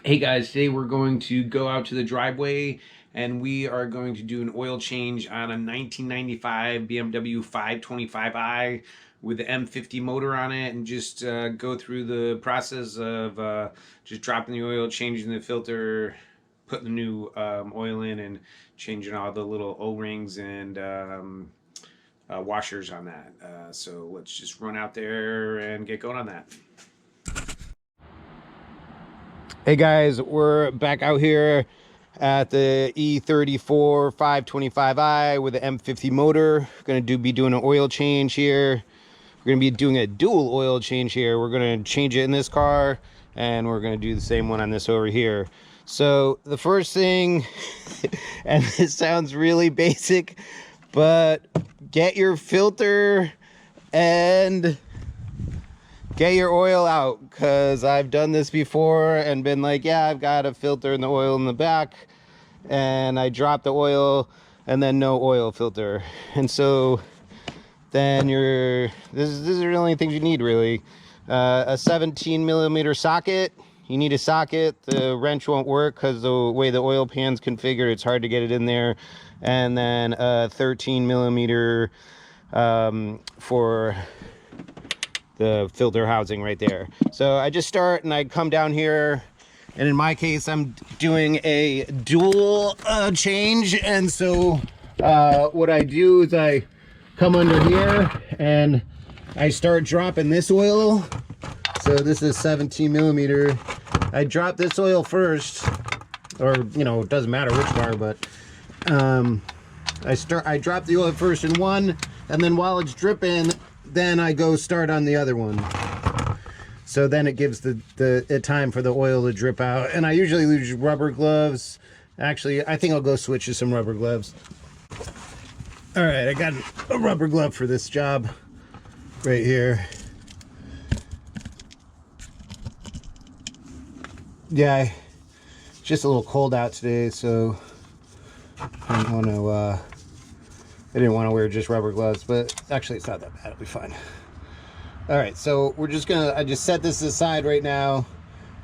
Hey guys, today we're going to go out to the driveway and we are going to do an oil change on a 1995 BMW 525i with the M50 motor on it, and just go through the process of just dropping the oil, changing the filter, putting the new oil in, and changing all the little O-rings and washers on that. So let's just run out there and get going on that. Hey guys, we're back out here at the E34 525i with the M50 motor. We're gonna be doing an oil change here. We're gonna be doing a dual oil change here. We're gonna change it in this car, and we're gonna do the same one on this over here. So the first thing, and this sounds really basic, but get your filter and get your oil out, because I've done this before and been like, yeah, I've got a filter and the oil in the back, and I drop the oil and then no oil filter. And so then this is the only things you need really. A 17mm socket. You need a socket. The wrench won't work because the way the oil pan's configured, it's hard to get it in there. And then a 13mm for the filter housing right there. So I just start and I come down here, and in my case I'm doing a dual change. And so what I do is I come under here and I start dropping this oil. So this is 17mm. I drop this oil first, or it doesn't matter which car, but I drop the oil first in one, and then while it's dripping, then I go start on the other one. So then it gives the time for the oil to drip out. And I usually use rubber gloves. Actually, I think I'll go switch to some rubber gloves. All right, I got a rubber glove for this job right here. Yeah, it's just a little cold out today, so I didn't want to wear just rubber gloves, but actually it's not that bad. It'll be fine. All right, so we're just I just set this aside right now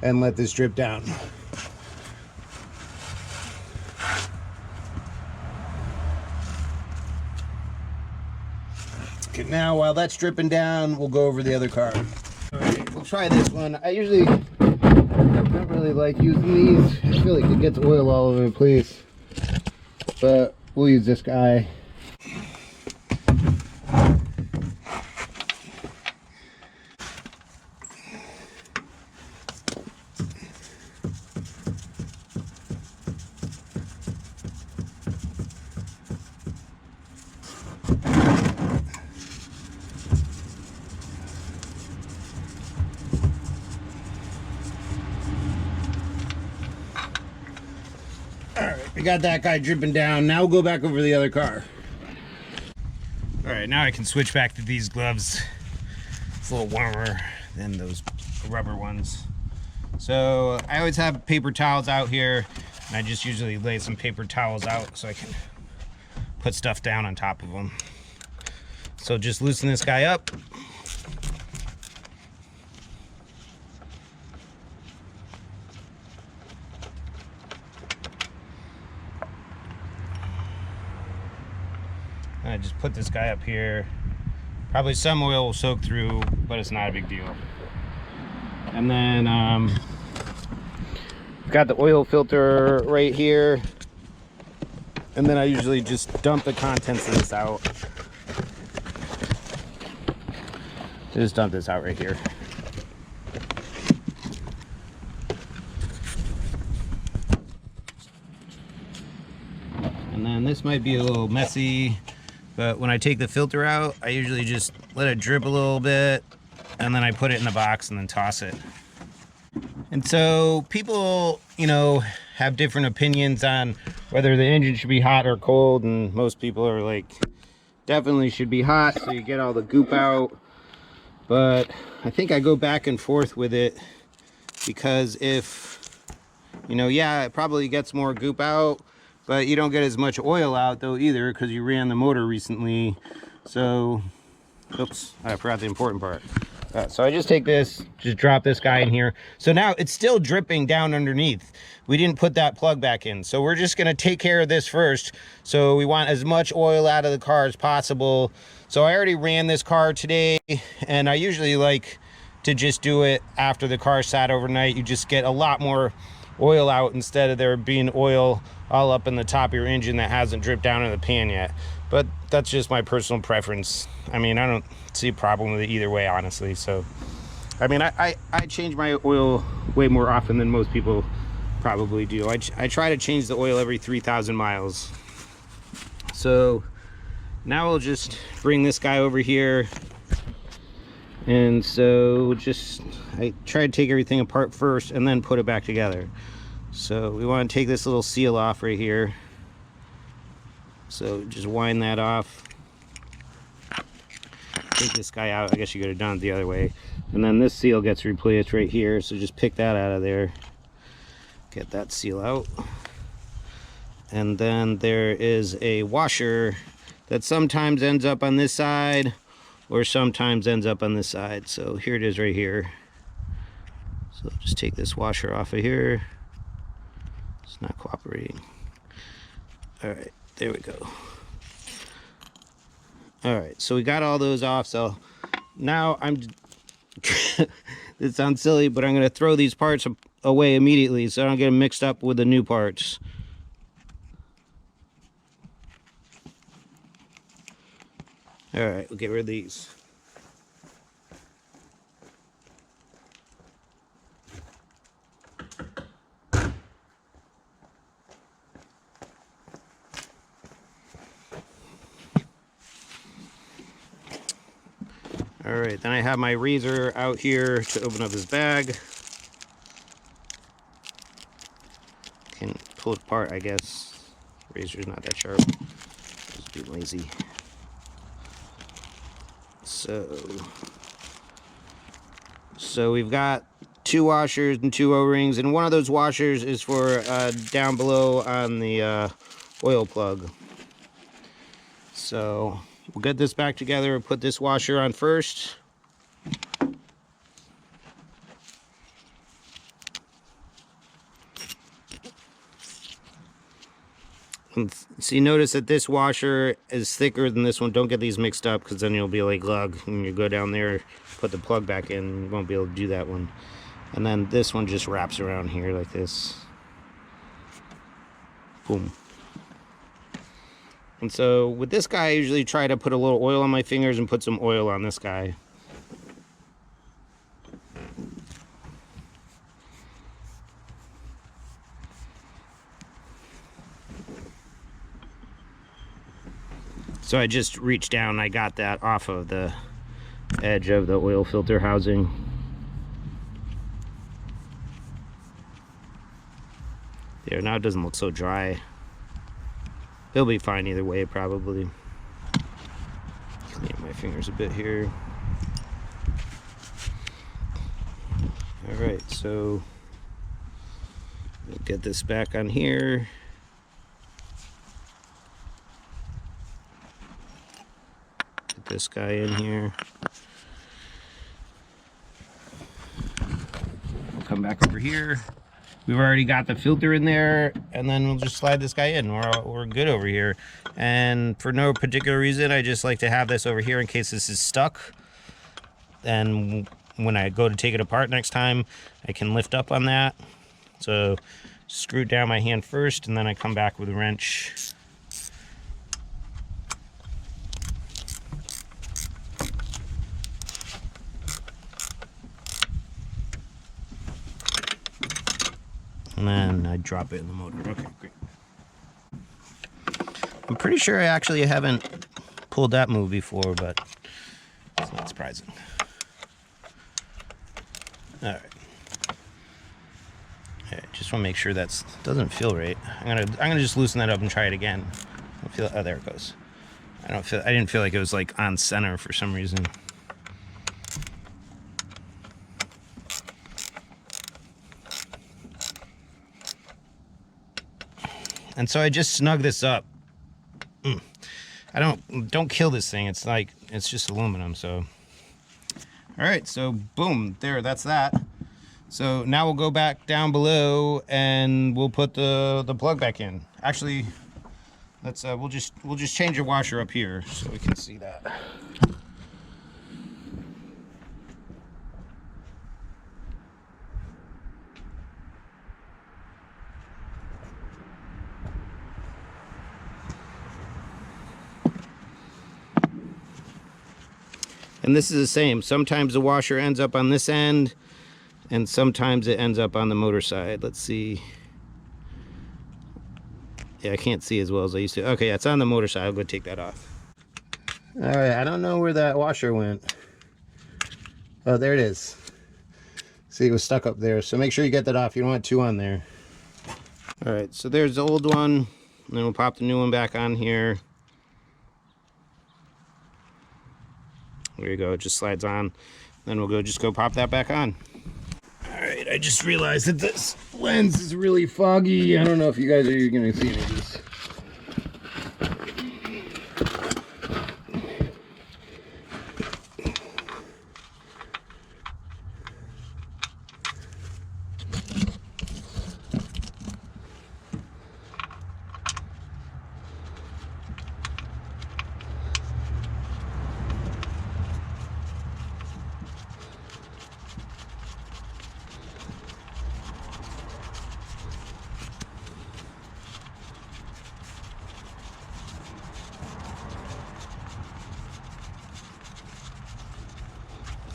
and let this drip down. Okay, now while that's dripping down, we'll go over the other car. All right, we'll try this one. I usually don't really like using these. I feel like it gets oil all over the place, but we'll use this guy. We got that guy dripping down. Now we'll go back over the other car. All right, now I can switch back to these gloves. It's a little warmer than those rubber ones. So I always have paper towels out here, and I just usually lay some paper towels out so I can put stuff down on top of them. So just loosen this guy up. I just put this guy up here. Probably some oil will soak through, but it's not a big deal. And then I've got the oil filter right here. And then I usually just dump the contents of this out. Just dump this out right here. And then this might be a little messy, but when I take the filter out, I usually just let it drip a little bit, and then I put it in the box and then toss it. And so people, have different opinions on whether the engine should be hot or cold, and most people are like, definitely should be hot so you get all the goop out. But I think I go back and forth with it, because if, yeah, it probably gets more goop out, but you don't get as much oil out though either, because you ran the motor recently. So oops, I forgot the important part. So I just take this, just drop this guy in here. So now it's still dripping down underneath. We didn't put that plug back in. So we're just gonna take care of this first. So we want as much oil out of the car as possible. So I already ran this car today, and I usually like to just do it after the car sat overnight. You just get a lot more oil out instead of there being oil all up in the top of your engine that hasn't dripped down in the pan yet. But that's just my personal preference. I mean, I don't see a problem with it either way, honestly. So I mean, I change my oil way more often than most people probably do. I try to change the oil every 3,000 miles. So now we'll just bring this guy over here. And so just, I try to take everything apart first and then put it back together. So we want to take this little seal off right here. So just wind that off. Take this guy out. I guess you could have done it the other way. And then this seal gets replaced right here. So just pick that out of there. Get that seal out. And then there is a washer that sometimes ends up on this side or sometimes ends up on this side. So here it is right here. So just take this washer off of here. It's not cooperating. All right, there we go. All right, so we got all those off. So now it sounds silly, but I'm gonna throw these parts away immediately so I don't get them mixed up with the new parts. All right, we'll get rid of these. All right, then I have my razor out here to open up this bag. Can pull it apart, I guess. Razor's not that sharp. Just being lazy. So we've got 2 washers and 2 O-rings, and one of those washers is for down below on the oil plug. So we'll get this back together and put this washer on first. And see, notice that this washer is thicker than this one. Don't get these mixed up, because then you'll be like, glug, when you go down there, put the plug back in, you won't be able to do that one. And then this one just wraps around here like this. Boom. And so with this guy, I usually try to put a little oil on my fingers and put some oil on this guy. So I just reached down, I got that off of the edge of the oil filter housing. There, now it doesn't look so dry. It'll be fine either way, probably. Clean my fingers a bit here. All right, so we'll get this back on here. Get this guy in here. We'll come back over here. We've already got the filter in there, and then we'll just slide this guy in. We're good over here. And for no particular reason, I just like to have this over here in case this is stuck. And when I go to take it apart next time, I can lift up on that. So screw down my hand first, and then I come back with a wrench. And then I drop it in the motor. Okay, great. I'm pretty sure I actually haven't pulled that move before, but it's not surprising. All right. Okay, just want to make sure that doesn't feel right. I'm gonna just loosen that up and try it again. Oh, there it goes. I didn't feel like it was like on center for some reason. And so I just snug this up. Don't kill this thing. It's just aluminum, so. All All right, so boom, there, that's that. So now we'll go back down below and we'll put the plug back in. Actually, let's we'll just change the washer up here so we can see that. And this is the same. Sometimes the washer ends up on this end, and sometimes it ends up on the motor side. Let's see. Yeah, I can't see as well as I used to. Okay, yeah, it's on the motor side. I'll go take that off. All right, I don't know where that washer went. Oh, there it is. See, it was stuck up there. So make sure you get that off. You don't want two on there. All right, so there's the old one. And then we'll pop the new one back on here. There you go, it just slides on. Then we'll just go pop that back on. All right, I just realized that this lens is really foggy. I don't know if you guys are gonna see any of this.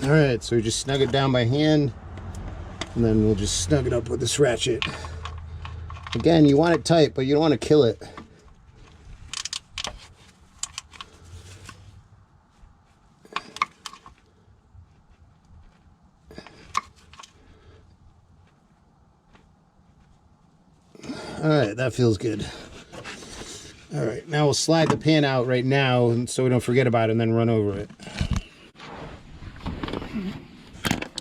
All right, so we just snug it down by hand, and then we'll just snug it up with this ratchet. Again, you want it tight, but you don't want to kill it. All right, that feels good. All right, now we'll slide the pan out right now so we don't forget about it and then run over it.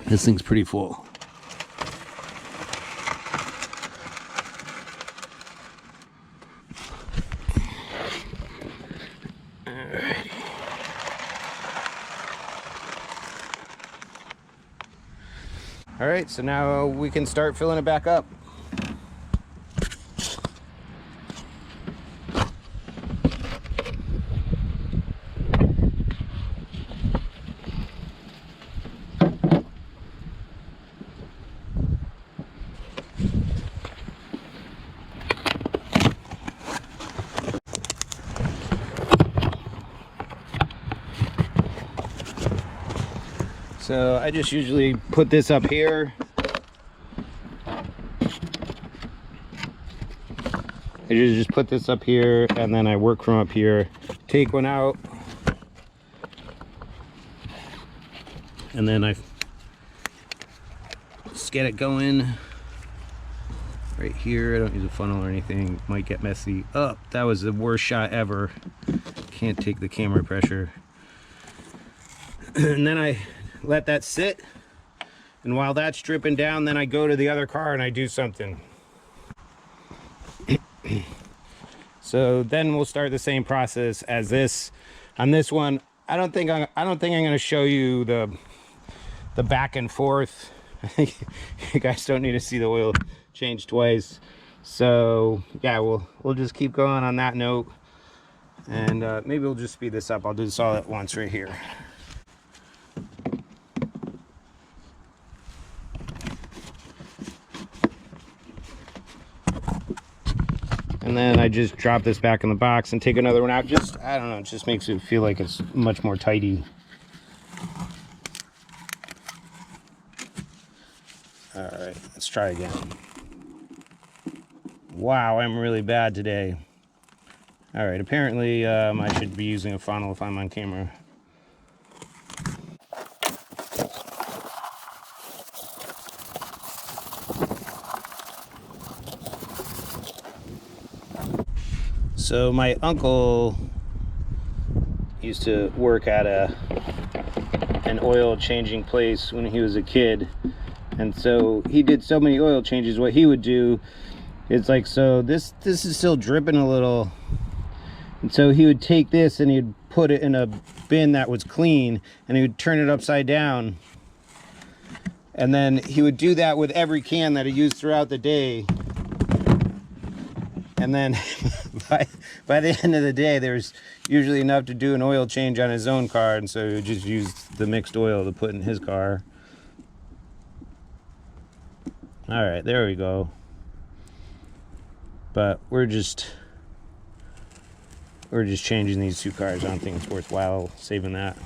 This thing's pretty full. Alrighty. All right, so now we can start filling it back up. So I just usually put this up here. I just put this up here and then I work from up here. Take one out. And then I just get it going right here. I don't use a funnel or anything. Might get messy. Oh, that was the worst shot ever. Can't take the camera pressure. And then I let that sit, and while that's dripping down, then I go to the other car and I do something. So then we'll start the same process as this. On this one, I don't think I'm going to show you the back and forth. I think you guys don't need to see the oil change twice. So yeah, we'll just keep going on that note, and maybe we'll just speed this up. I'll do this all at once right here. And then I just drop this back in the box and take another one out. Just, I don't know, it just makes it feel like it's much more tidy. All right, let's try again. Wow, I'm really bad today. All right, apparently I should be using a funnel if I'm on camera. So my uncle used to work at an oil changing place when he was a kid, and so he did so many oil changes. What he would do is like, so this is still dripping a little, and so he would take this and he'd put it in a bin that was clean, and he would turn it upside down, And then he would do that with every can that he used throughout the day. And then by the end of the day, there's usually enough to do an oil change on his own car, and so he would just use the mixed oil to put in his car. All right, there we go. But we're just changing these two cars. I don't think it's worthwhile saving that.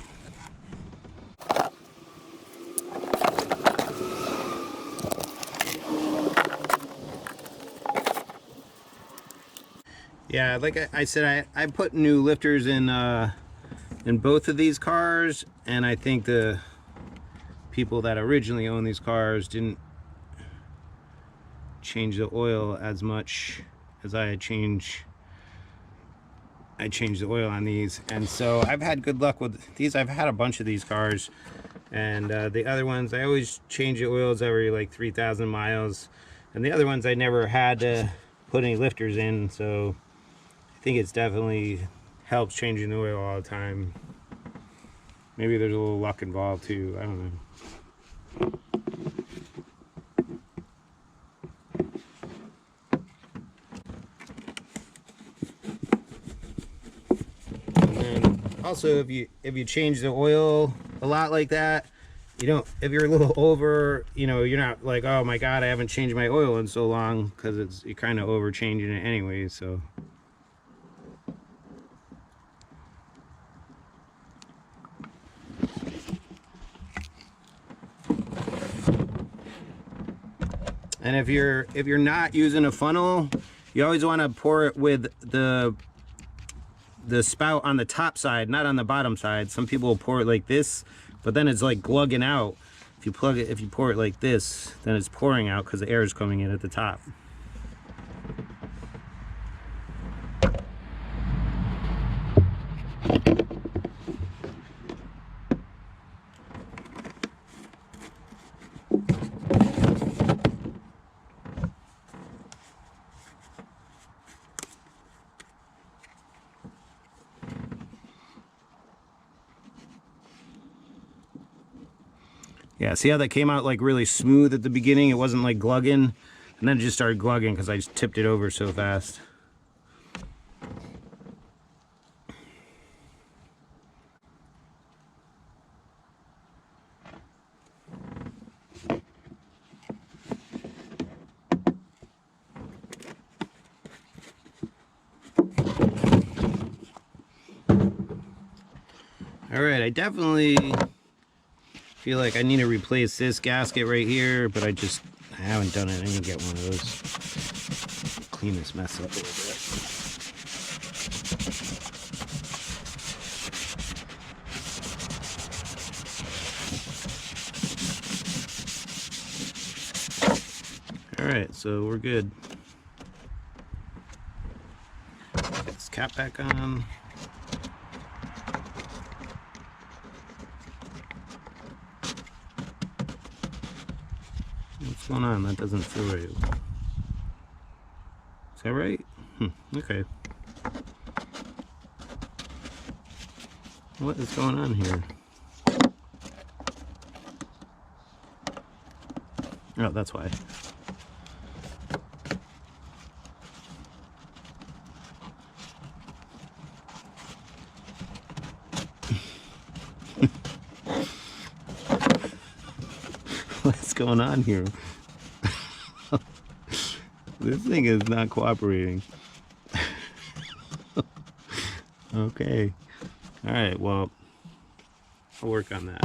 Yeah, like I said, I put new lifters in both of these cars, and I think the people that originally owned these cars didn't change the oil as much as I changed the oil on these. And so I've had good luck with these. I've had a bunch of these cars, and the other ones I always change the oils every like 3,000 miles, and the other ones I never had to put any lifters in, so I think it's definitely helps changing the oil all the time. Maybe there's a little luck involved too, I don't know. And then also, if you change the oil a lot like that, you don't, if you're a little over, you know, you're not like, oh my god, I haven't changed my oil in so long, because you're kind of over changing it anyway. So and if you're not using a funnel, you always want to pour it with the spout on the top side, not on the bottom side. Some people will pour it like this, but then it's like glugging out. If you pour it like this, then it's pouring out because the air is coming in at the top. Yeah, see how that came out like really smooth at the beginning? It wasn't like glugging, and then it just started glugging because I just tipped it over so fast. All right, I definitely feel like I need to replace this gasket right here, but I haven't done it. I need to get one of those. Clean this mess up a little bit. All right, so we're good. Get this cap back on. What's going on? That doesn't feel right. Is that right? Okay. What is going on here? Oh, that's why. What's going on here? This thing is not cooperating. Okay. All right, well, I'll work on that.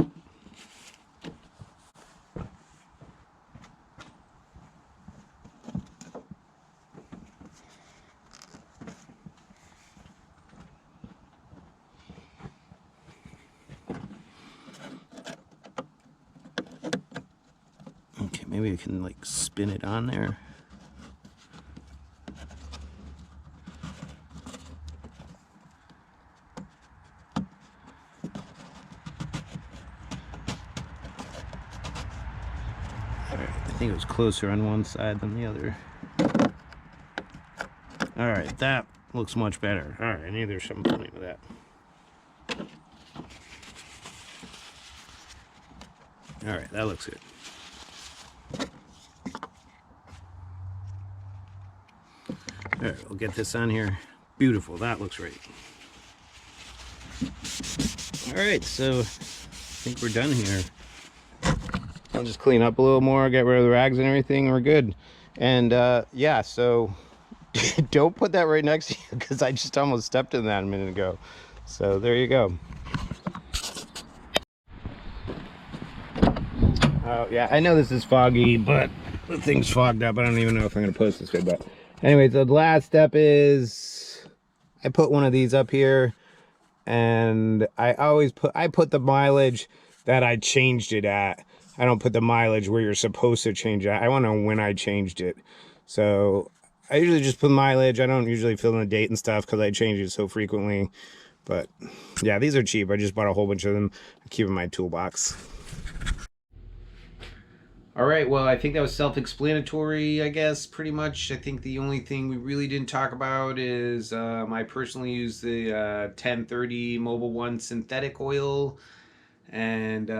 Okay, maybe I can like spin it on there. I think it was closer on one side than the other. All right, that looks much better. All right, I knew there's something funny with that. All right, that looks good. All right, we'll get this on here. Beautiful, that looks right. All right, so I think we're done here. I'll just clean up a little more, get rid of the rags and everything. We're good. And yeah, so don't put that right next to you because I just almost stepped in that a minute ago. So there you go. Oh yeah, I know this is foggy, but the thing's fogged up. I don't even know if I'm gonna post this video. But anyway, so the last step is I put one of these up here, and I put the mileage that I changed it at. I don't put the mileage where you're supposed to change it. I want to know when I changed it. So I usually just put mileage. I don't usually fill in the date and stuff because I change it so frequently. But yeah, these are cheap. I just bought a whole bunch of them. I keep in my toolbox. All right, well, I think that was self-explanatory, I guess, pretty much. I think the only thing we really didn't talk about is I personally use the 1030 Mobil 1 synthetic oil, and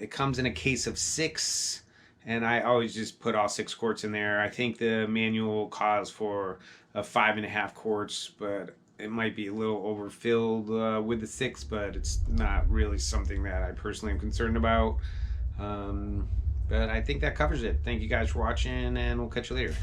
it comes in a case of 6, and I always just put all 6 quarts in there. I think the manual calls for 5.5 quarts, but it might be a little overfilled with the 6, but it's not really something that I personally am concerned about. But I think that covers it. Thank you guys for watching, and we'll catch you later.